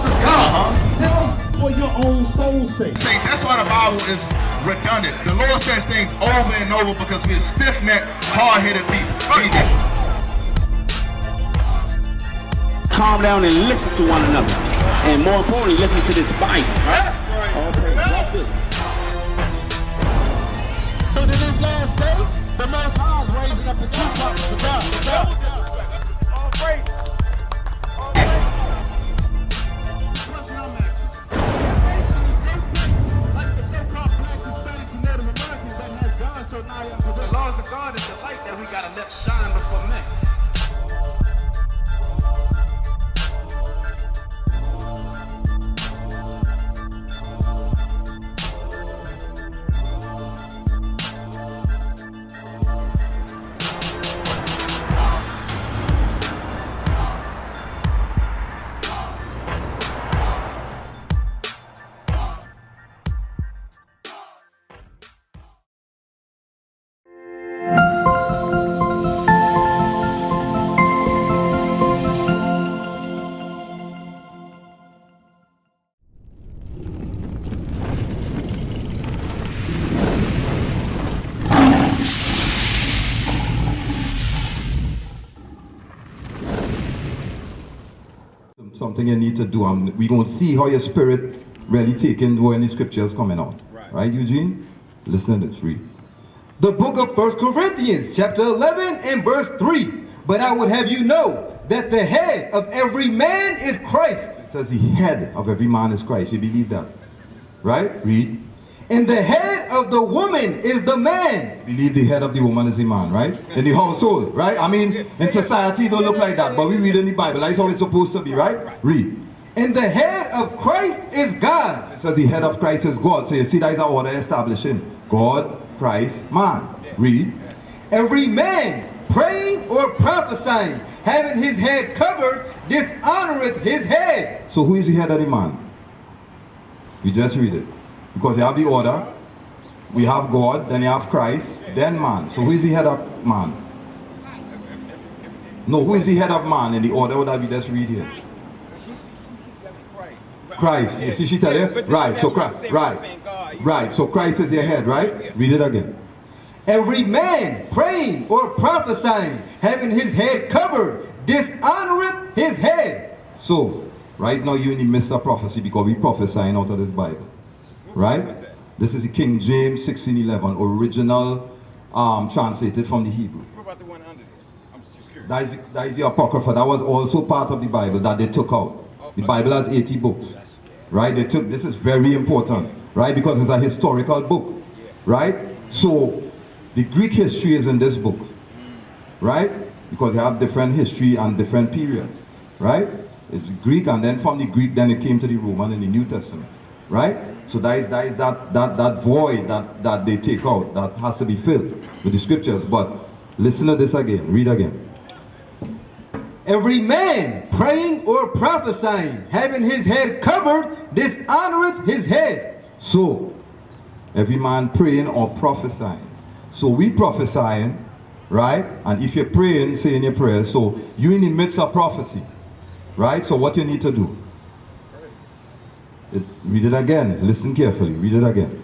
of God. Now, for your own soul's sake. That's why the Bible is redundant. The Lord says things over and over because we're stiff-necked, hard-headed people. Calm down and listen to one another. And more importantly, listen to this Bible. Right? Okay, watch this. But in this last day, the Most High is raising up the true prophets of God. All praise. Question I'm asking. Like the so-called blacks, Hispanics, and Native Americans that has gone so nigh unto the laws of God is the light that we gotta let shine before men. Something you need to do, and we're going to see how your spirit really taking when the scriptures coming out. Right, Eugene? Listen to this, read. The book of 1 Corinthians, chapter 11 and verse 3. But I would have you know that the head of every man is Christ. It says the head of every man is Christ. You believe that? Right? Read. And the head of the woman is the man. Believe the head of the woman is the man, right? In the household, right? I mean, in society it don't look like that, but we read in the Bible. That's how it's supposed to be, right? Read. And the head of Christ is God. It says the head of Christ is God. So you see that is our order establishing. God, Christ, man. Read. Every man praying or prophesying, having his head covered, dishonoreth his head. So who is the head of the man? We just read it. Because you have the order, we have God, then you have Christ, then man. So who is the head of man? No, who is the head of man in the order that we just read here? Christ. You see, she tell you? Right, so Christ, right, so Christ is your head, right? Read it again. Every man praying or prophesying, having his head covered, dishonoreth his head. So, right now you're in the midst of prophecy because we're prophesying out of this Bible. Right? This is the King James 1611, original translated from the Hebrew. What about the one under there? I'm just curious. That is the Apocrypha. That was also part of the Bible that they took out. The Bible has 80 books. Right? They took, this is very important, right? Because it's a historical book. Right? So the Greek history is in this book. Right? Because they have different history and different periods. Right? It's Greek, and then from the Greek then it came to the Roman in the New Testament. Right? So that is that void that they take out that has to be filled with the scriptures. But listen to this again. Read again. Every man praying or prophesying, having his head covered, dishonoreth his head. So, every man praying or prophesying. So we prophesying, right? And if you're praying, saying your prayers, so you're in the midst of prophecy, right? So what you need to do? Read it again. Listen carefully. Read it again.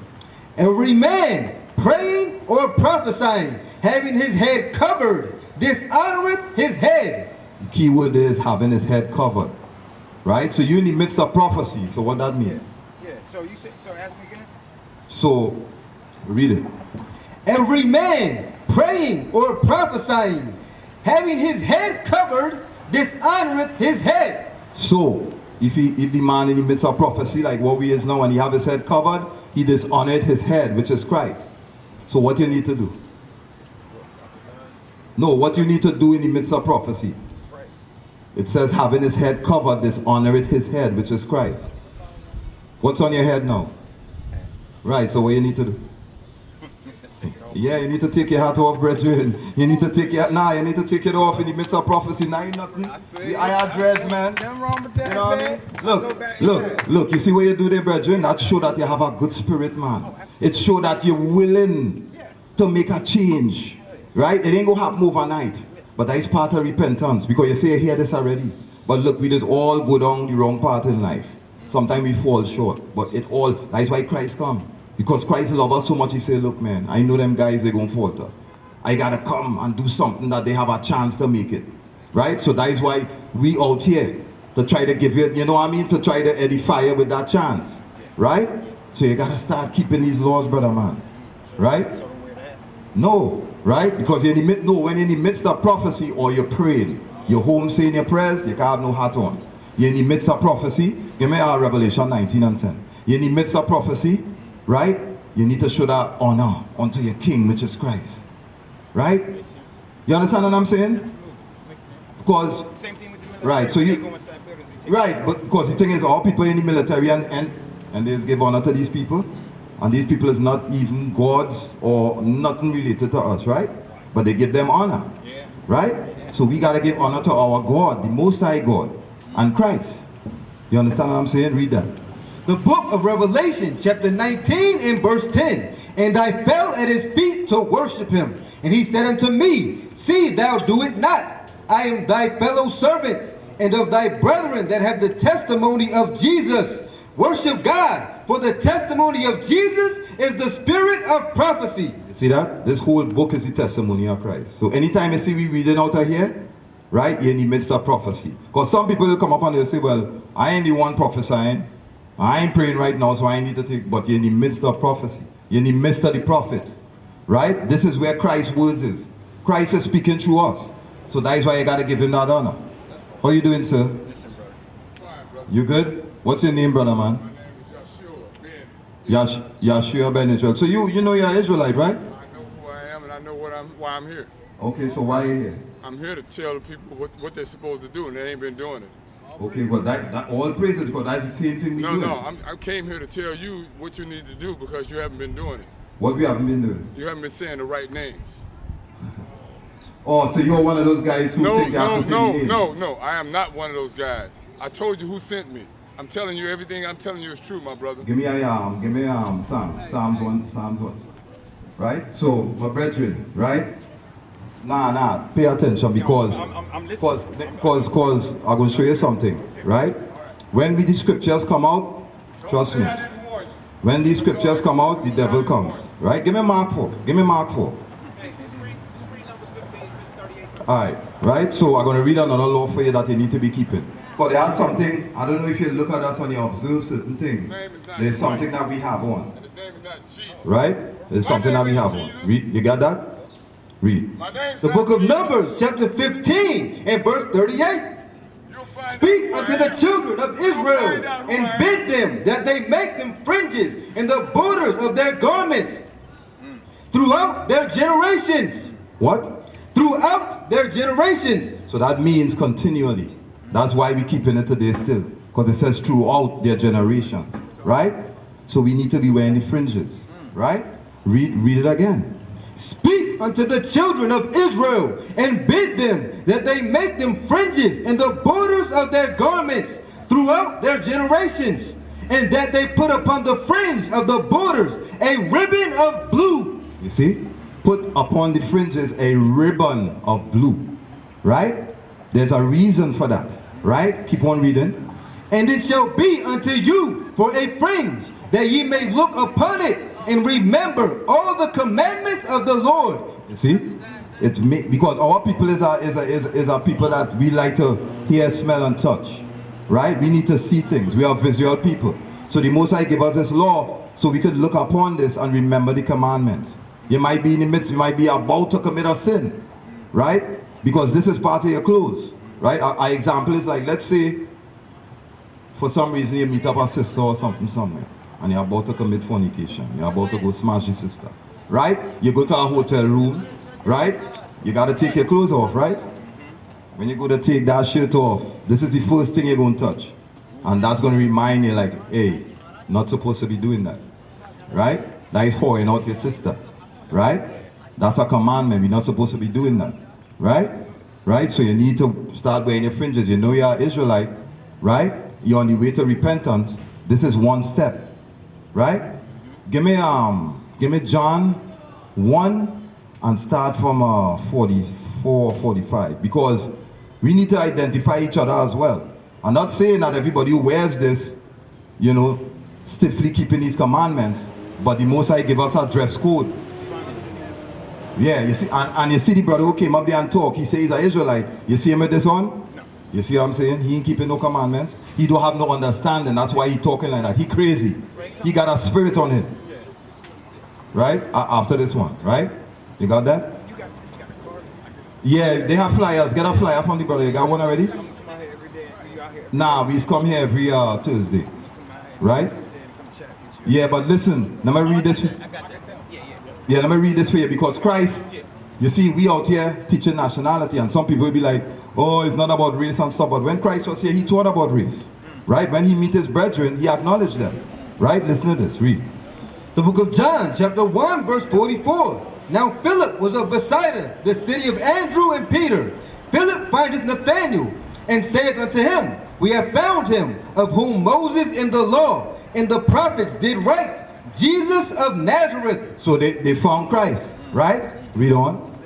Every man praying or prophesying, having his head covered, dishonoreth his head. The key word is having his head covered. Right? So you're in the midst of prophecy. So what that means? Yeah. So you said. So ask me again. So read it. Every man praying or prophesying, having his head covered, dishonoreth his head. So if the man in the midst of prophecy, like what we is now, and he have his head covered, he dishonored his head, which is Christ. So what you need to do? No, what you need to do in the midst of prophecy? It says having his head covered, dishonoreth his head, which is Christ. What's on your head now? Right, so what you need to do? Yeah, you need to take your hat off, brethren. You need to take your you need to take it off in the midst of prophecy. Now you're nothing. I had dreads, man. Nothing wrong with that, you know what I mean? Look, you see what you do there, brethren? That show that you have a good spirit, man. It show that you're willing to make a change. Right? It ain't gonna happen overnight. But that is part of repentance. Because you say you hear this already. But look, we just all go down the wrong path in life. Sometimes we fall short, but that's why Christ come. Because Christ loves us so much, he say, look man, I know them guys, they're going to falter. I got to come and do something that they have a chance to make it. Right? So that is why we out here, to try to give it, you know what I mean? To try to edify you with that chance. Right? So you got to start keeping these laws, brother man. Right? No. Right? Because when you're in the midst of prophecy or you're praying, you're home saying your prayers, you can't have no hat on. You're in the midst of prophecy. Give me Revelation 19 and 10. You're in the midst of prophecy, right? You need to show that honor unto your king, which is Christ. Right? You understand what I'm saying? Because, right, so you, right, but because the thing is, all people in the military and they give honor to these people, and these people is not even gods or nothing related to us, right? But they give them honor, right? So we got to give honor to our God, the Most High God, and Christ. You understand what I'm saying? Read that. The book of Revelation, chapter 19 and verse 10. And I fell at his feet to worship him. And he said unto me, see, thou do it not. I am thy fellow servant, and of thy brethren that have the testimony of Jesus. Worship God, for the testimony of Jesus is the spirit of prophecy. You see that? This whole book is the testimony of Christ. So anytime you see we reading out of here, right, you're in the midst of prophecy. Because some people will come up and they'll say, well, I ain't the one prophesying. I ain't praying right now, so I need to take, but you're in the midst of prophecy. You're in the midst of the prophets, right? This is where Christ's words is. Christ is speaking through us. So that is why you got to give him that honor. How you doing, sir? You good? What's your name, brother, man? My name is Yashua Ben Israel. So you know you're Israelite, right? I know who I am and I know why I'm here. Okay, so why are you here? I'm here to tell the people what they're supposed to do, and they ain't been doing it. Okay, well that all praise it, because that's the same thing we do. No, I came here to tell you what you need to do because you haven't been doing it. What we haven't been doing? You haven't been saying the right names. Oh, so you're one of those guys who think you have to say the name? No, I am not one of those guys. I told you who sent me. I'm telling you everything I'm telling you is true, my brother. Give me Psalms 1. Right? So, my brethren, right? Nah, pay attention because I'm I'm going to show you something, right? When the scriptures come out, trust me, when these scriptures come out, the devil comes, right? Give me Mark 4. Alright, right? So I'm going to read another law for you that you need to be keeping. But there's something, I don't know if you look at us and you observe certain things. There's something that we have on. Right? There's something that we have on. Read, you got that? Read. The book of Numbers, chapter 15 and verse 38. Speak unto the children of Israel and bid them that they make them fringes in the borders of their garments throughout their generations. What? Throughout their generations. So that means continually. That's why we keeping it today still. Because it says throughout their generations. Right? So we need to be wearing the fringes. Right? Read it again. Speak unto the children of Israel and bid them that they make them fringes in the borders of their garments throughout their generations, and that they put upon the fringe of the borders a ribbon of blue. You see? Put upon the fringes a ribbon of blue. Right? There's a reason for that. Right? Keep on reading. And it shall be unto you for a fringe, that ye may look upon it and remember all the commandments of the Lord. You see? Because our people is a people that we like to hear, smell, and touch. Right? We need to see things. We are visual people. So the Most High give us this law so we could look upon this and remember the commandments. You might be in the midst, you might be about to commit a sin. Right? Because this is part of your clothes. Right? Our example is like, let's say, for some reason you meet up a sister or something somewhere, and you're about to commit fornication. You're about to go smash your sister. Right? You go to a hotel room, right? You got to take your clothes off, right? When you go to take that shirt off, this is the first thing you're going to touch. And that's going to remind you like, hey, not supposed to be doing that. Right? That is whoring out your sister. Right? That's a commandment. We're not supposed to be doing that. Right? Right? So you need to start wearing your fringes. You know you're an Israelite. Right? You're on the way to repentance. This is one step. Right? Give me John 1 and start from 44, 45. Because We need to identify each other as well. I'm not saying that everybody who wears this, you know, stiffly keeping these commandments, but the Most High give us a dress code. Yeah, you see, and you see the brother who came up there and talk, he says he's an Israelite. You see him with this on? No. You see what I'm saying? He ain't keeping no commandments. He don't have no understanding. That's why he talking like that. He crazy. He got a spirit on him. Right? After this one, right? You got that? Yeah, they have flyers. Get a flyer from the brother. You got one already? Nah, we come here every Tuesday. Right? Yeah, but listen, let me read this. Yeah, let me read this for you, because Christ, you see, we out here teaching nationality, and some people will be like, oh, it's not about race and stuff, but when Christ was here, he taught about race, right? When he met his brethren, he acknowledged them, right? Listen to this, read. The book of John, chapter 1, verse 44. Now Philip was of Bethsaida, the city of Andrew and Peter. Philip findeth Nathanael, and saith unto him, we have found him, of whom Moses in the law and the prophets did write, Jesus of Nazareth. So they found Christ, right? Read on.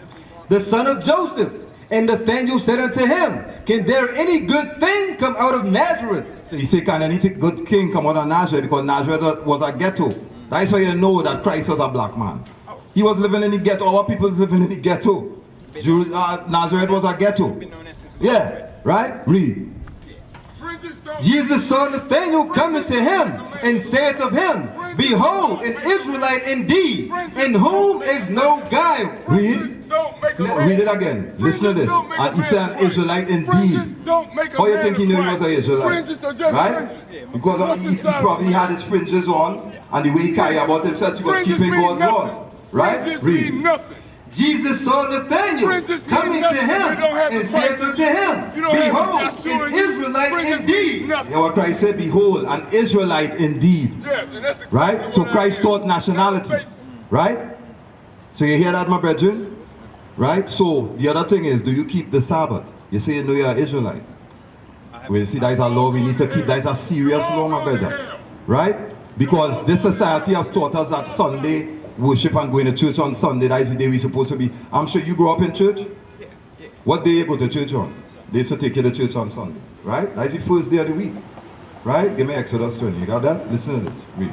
The son of Joseph. And Nathanael said unto him, can there any good thing come out of Nazareth? So he said, can any good thing come out of Nazareth? Because Nazareth was a ghetto. That's why you know that Christ was a black man. He was living in the ghetto. Our people was living in the ghetto. Nazareth was a ghetto. Yeah, right? Read. Jesus saw Nathanael coming to him, and saith of him, behold, an Israelite indeed, in whom is no guile. Read. Read it again. Listen to this. And he said an Israelite indeed. How you think he knew he was an Israelite? Right? Because he probably had his fringes on, and the way he carried about himself, he was keeping God's laws. Right? Read. Jesus saw Nathanael coming to him, and said unto him, behold, an Israelite indeed. Yeah, what Christ said, behold, an Israelite indeed. Right? So Christ taught nationality. Right? So you hear that, my brethren? Right? So the other thing is, do you keep the Sabbath? You say you know you're an Israelite. Well, you see, that is a law we need to keep. That is a serious law, my brother. Right? Because this society has taught us that Sunday worship and going to church on Sunday, that is the day we're supposed to be. I'm sure you grew up in church. What day you go to church on? They used to take you to church on Sunday, right? That is the first day of the week, right? Give me Exodus 20. You got that? Listen to this. Read.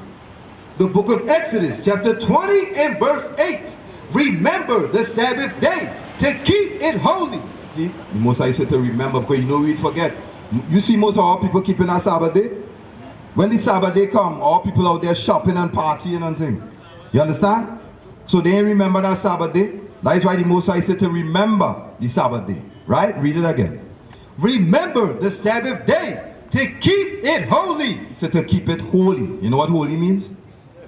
The book of Exodus, chapter 20 and verse 8. Remember the Sabbath day to keep it holy. See, the Most High said to remember, because you know we'd forget. You see most of our people keeping our Sabbath day. When the Sabbath day come, all people out there shopping and partying and things. You understand? So they remember that Sabbath day. That is why the Most High said to remember the Sabbath day. Right? Read it again. Remember the Sabbath day to keep it holy. He said to keep it holy. You know what holy means?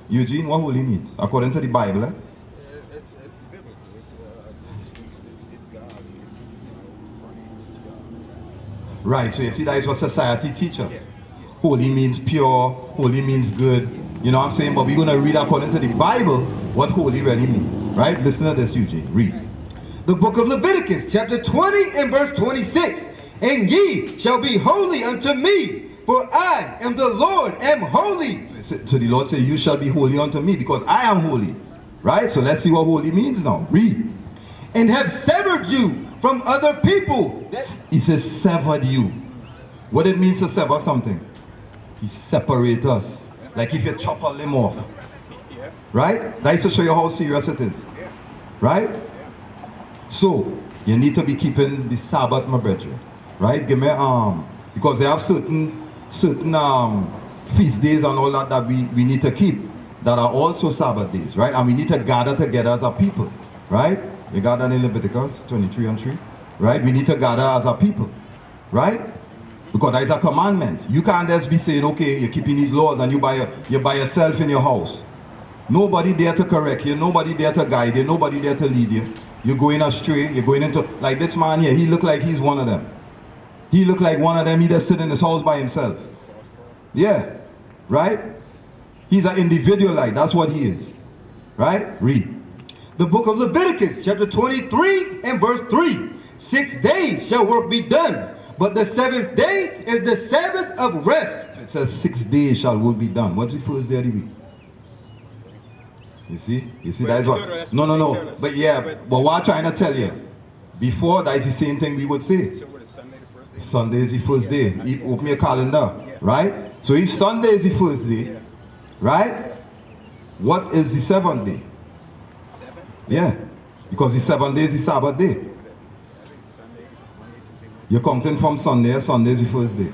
Eugene, what holy means? According to the Bible, eh? It's biblical. It's God. Right, so you see that is what society teaches. Holy means pure, holy means good. You know what I'm saying? But we're going to read according to the Bible what holy really means. Right? Listen to this, Eugene. Read. The book of Leviticus, chapter 20 and verse 26. And ye shall be holy unto me, for I am the Lord, am holy. So the Lord said, you shall be holy unto me, because I am holy. Right? So let's see what holy means now. Read. And have severed you from other people. He says severed you. What it means to sever something? He separates us. Like if you chop a limb off. Right? That is to show you how serious it is. Right? So, you need to be keeping the Sabbath, my brethren. Right? Give me, because they have certain feast days and all that we need to keep that are also Sabbath days. Right? And we need to gather together as a people. Right? You got that in Leviticus 23 and 3. Right? We need to gather as a people. Right? Because that is a commandment. You can't just be saying, okay, you're keeping these laws and you're by yourself in your house. Nobody there to correct you. Nobody there to guide you. Nobody there to lead you. You're going astray. You're going into, like this man here, he look like he's one of them. He look like one of them. He just sit in his house by himself. Yeah. Right? He's an individualite. That's what he is. Right? Read. The book of Leviticus, chapter 23 and verse 3. 6 days shall work be done. But the seventh day is the Sabbath of rest. It says 6 days shall work be done. What's the first day of the week? You see? You see, that is what... No. But yeah, but what I'm trying to tell you, before, that is the same thing we would say. Sunday is the first day. Open your calendar, right? So if Sunday is the first day, right? What is the seventh day? Yeah, because the 7th day is the Sabbath day. You're counting from Sunday. Sunday is the first day.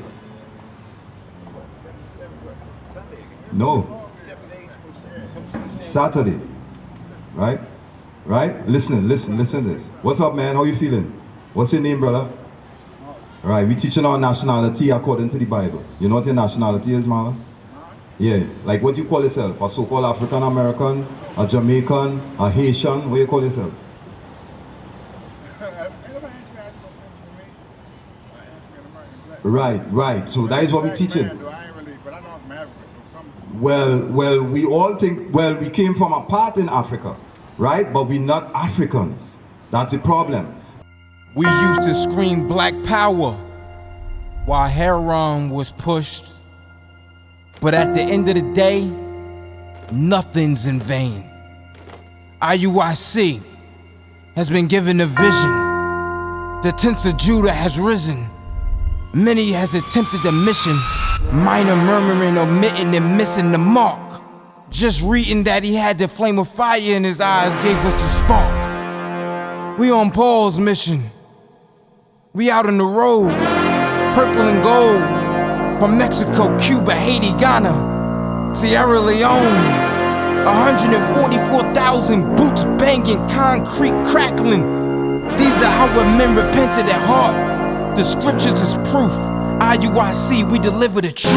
No. Saturday. Right? Right? Listen to this. What's up, man? How you feeling? What's your name, brother? All right, we're teaching our nationality according to the Bible. You know what your nationality is, Marlon? Yeah, like what do you call yourself? A so-called African American, a Jamaican, a Haitian? What do you call yourself? Right. So that is what we're teaching. Well, we all think, we came from a part in Africa, right? But we're not Africans. That's the problem. We used to scream black power while heroin was pushed. But at the end of the day, nothing's in vain. IUIC has been given a vision. The tents of Judah has risen. Many has attempted the mission, minor murmuring, omitting, and missing the mark. Just reading that he had the flame of fire in his eyes gave us the spark. We on Paul's mission. We out on the road, purple and gold. From Mexico, Cuba, Haiti, Ghana, Sierra Leone. 144,000 boots banging, concrete crackling. These are how men repented at heart. The scriptures is proof. IUIC, we deliver the truth.